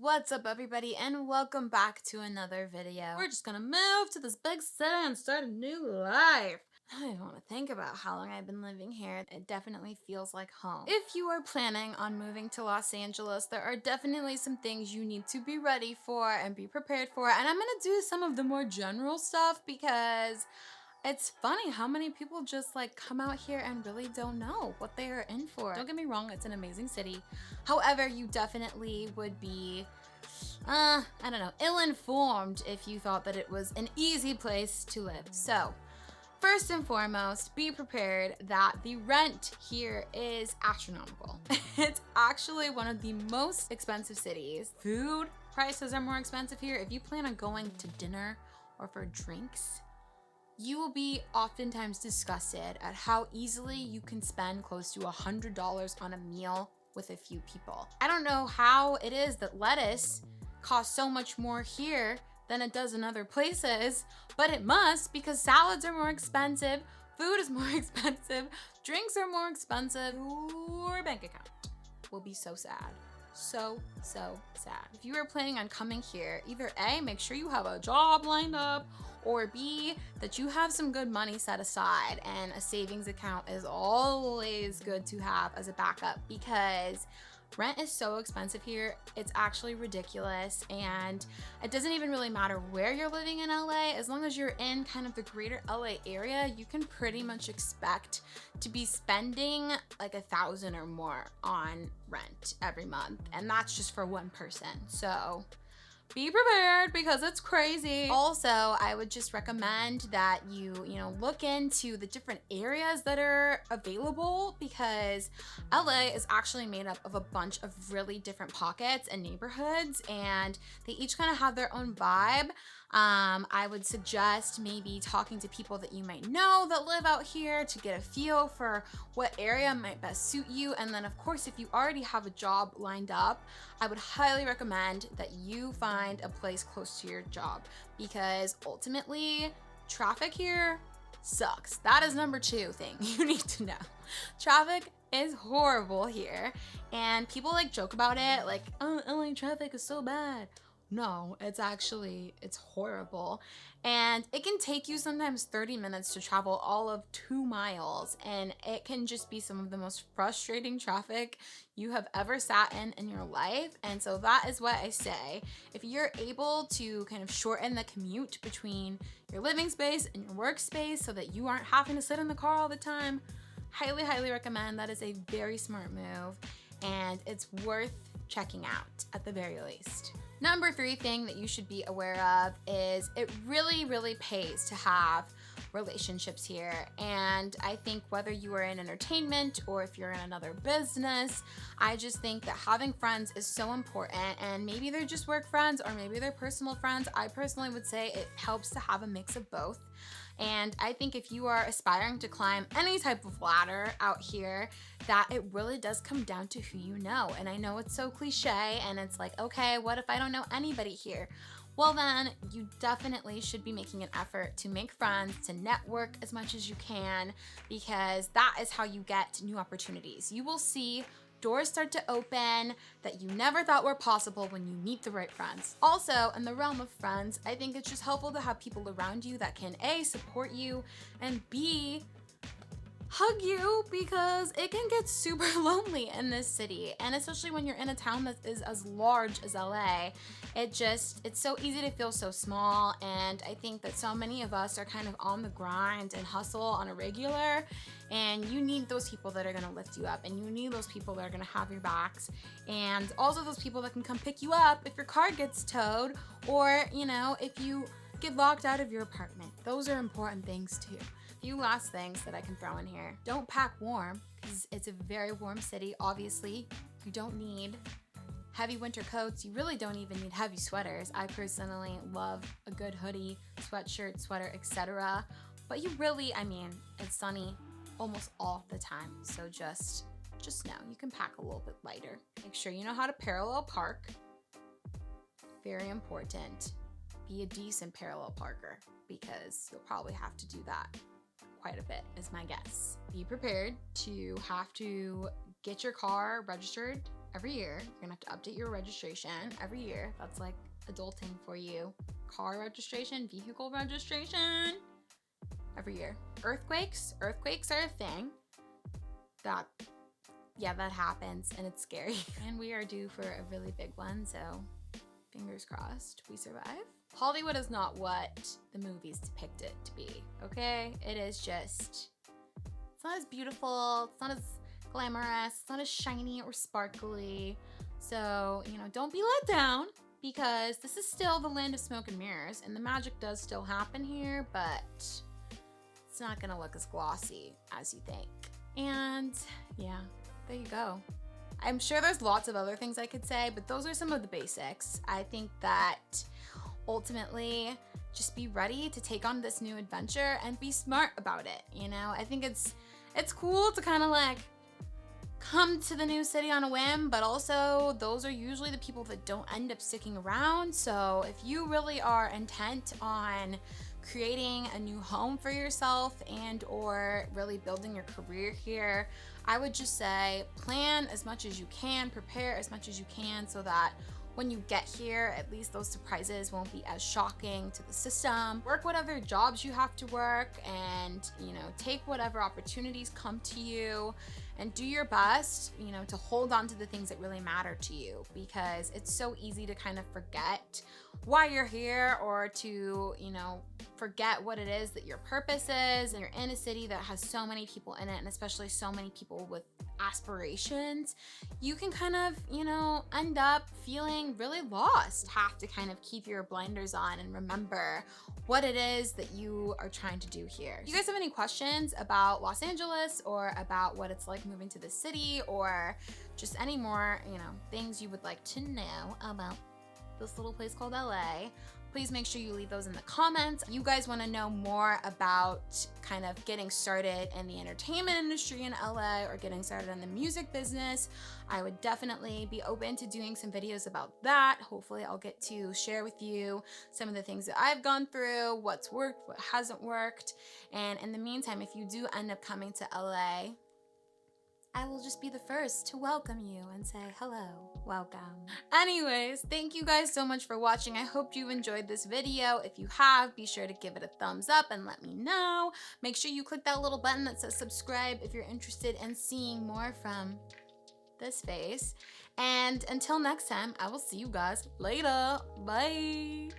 What's up, everybody, and welcome back to another video. We're just gonna move to this big city and start a new life. I don't even want to think about how long I've been living here. It definitely feels like home. If you are planning on moving to Los Angeles, there are definitely some things you need to be ready for and be prepared for. And I'm gonna do some of the more general stuff because it's funny how many people just like come out here and really don't know what they are in for. Don't get me wrong, it's an amazing city. However, you definitely would be, I don't know, ill-informed if you thought that it was an easy place to live. So, first and foremost, be prepared that the rent here is astronomical. It's actually one of the most expensive cities. Food prices are more expensive here. If you plan on going to dinner or for drinks, you will be oftentimes disgusted at how easily you can spend close to $100 on a meal with a few people. I don't know how it is that lettuce costs so much more here than it does in other places, but it must, because salads are more expensive, food is more expensive, drinks are more expensive. Your bank account will be so sad. So sad. If you are planning on coming here, either A, make sure you have a job lined up, or B, that you have some good money set aside, and a savings account is always good to have as a backup because rent is so expensive here. It's actually ridiculous, and it doesn't even really matter where you're living in LA. As long as you're in kind of the greater LA area, you can pretty much expect to be spending like $1,000 or more on rent every month, and that's just for one person. So be prepared because it's crazy. Also, I would just recommend that you look into the different areas that are available because LA is actually made up of a bunch of really different pockets and neighborhoods, and they each kind of have their own vibe. I would suggest maybe talking to people that you might know that live out here to get a feel for what area might best suit you. And then, of course, if you already have a job lined up, I would highly recommend that you find a place close to your job because ultimately, traffic here sucks. That is number 2 thing you need to know. Traffic is horrible here, and people like joke about it like, oh, LA traffic is so bad. No, it's horrible. And it can take you sometimes 30 minutes to travel all of 2 miles. And it can just be some of the most frustrating traffic you have ever sat in your life. And so that is what I say. If you're able to kind of shorten the commute between your living space and your workspace so that you aren't having to sit in the car all the time, highly, highly recommend. That is a very smart move. And it's worth checking out at the very least. Number 3 thing that you should be aware of is it really, really pays to have relationships here. And I think whether you are in entertainment or if you're in another business, I just think that having friends is so important. And maybe they're just work friends or maybe they're personal friends. I personally would say it helps to have a mix of both. And I think if you are aspiring to climb any type of ladder out here, that it really does come down to who you know. And I know it's so cliche and it's like, okay, what if I don't know anybody here? Well, then you definitely should be making an effort to make friends, to network as much as you can, because that is how you get new opportunities. You will see doors start to open that you never thought were possible when you meet the right friends. Also, in the realm of friends, I think it's just helpful to have people around you that can A, support you, and B, hug you, because it can get super lonely in this city. And especially when you're in a town that is as large as LA, it's so easy to feel so small. And I think that so many of us are kind of on the grind and hustle on a regular, and you need those people that are gonna lift you up, and you need those people that are gonna have your backs, and also those people that can come pick you up if your car gets towed, or if you get locked out of your apartment. Those are important things too. Few last things that I can throw in here. Don't pack warm because it's a very warm city. Obviously, you don't need heavy winter coats. You really don't even need heavy sweaters. I personally love a good hoodie, sweatshirt, sweater, etc. But you really, it's sunny almost all the time. So just know you can pack a little bit lighter. Make sure you know how to parallel park. Very important. Be a decent parallel parker because you'll probably have to do that quite a bit, is my guess. Be prepared to have to get your car registered every year. You're gonna have to update your registration every year. That's like adulting for you. Car registration, vehicle registration, every year. Earthquakes are a thing. That happens and it's scary. And we are due for a really big one, so fingers crossed we survive. Hollywood is not what the movies depict it to be, okay? It is just, it's not as beautiful, it's not as glamorous, it's not as shiny or sparkly. So, don't be let down, because this is still the land of smoke and mirrors, and the magic does still happen here, but it's not gonna look as glossy as you think. And yeah, there you go. I'm sure there's lots of other things I could say, but those are some of the basics. I think that ultimately, just be ready to take on this new adventure and be smart about it. I think it's cool to kind of like come to the new city on a whim, but also those are usually the people that don't end up sticking around. So if you really are intent on creating a new home for yourself and or really building your career here, I would just say plan as much as you can, prepare as much as you can, so that when you get here, at least those surprises won't be as shocking to the system. Work whatever jobs you have to work, and take whatever opportunities come to you, and do your best, to hold on to the things that really matter to you, because it's so easy to kind of forget why you're here, or to, forget what it is that your purpose is. And you're in a city that has so many people in it, and especially so many people with aspirations. You can kind of, end up feeling really lost. Have to kind of keep your blinders on and remember what it is that you are trying to do here. If you guys have any questions about Los Angeles, or about what it's like moving to the city, or just any more, things you would like to know about this little place called LA, please make sure you leave those in the comments. You guys want to know more about kind of getting started in the entertainment industry in LA, or getting started in the music business, I would definitely be open to doing some videos about that. Hopefully I'll get to share with you some of the things that I've gone through, what's worked, what hasn't worked. And in the meantime, if you do end up coming to LA, I will just be the first to welcome you and say, hello, welcome. Anyways, thank you guys so much for watching. I hope you enjoyed this video. If you have, be sure to give it a thumbs up and let me know. Make sure you click that little button that says subscribe if you're interested in seeing more from this face. And until next time, I will see you guys later. Bye.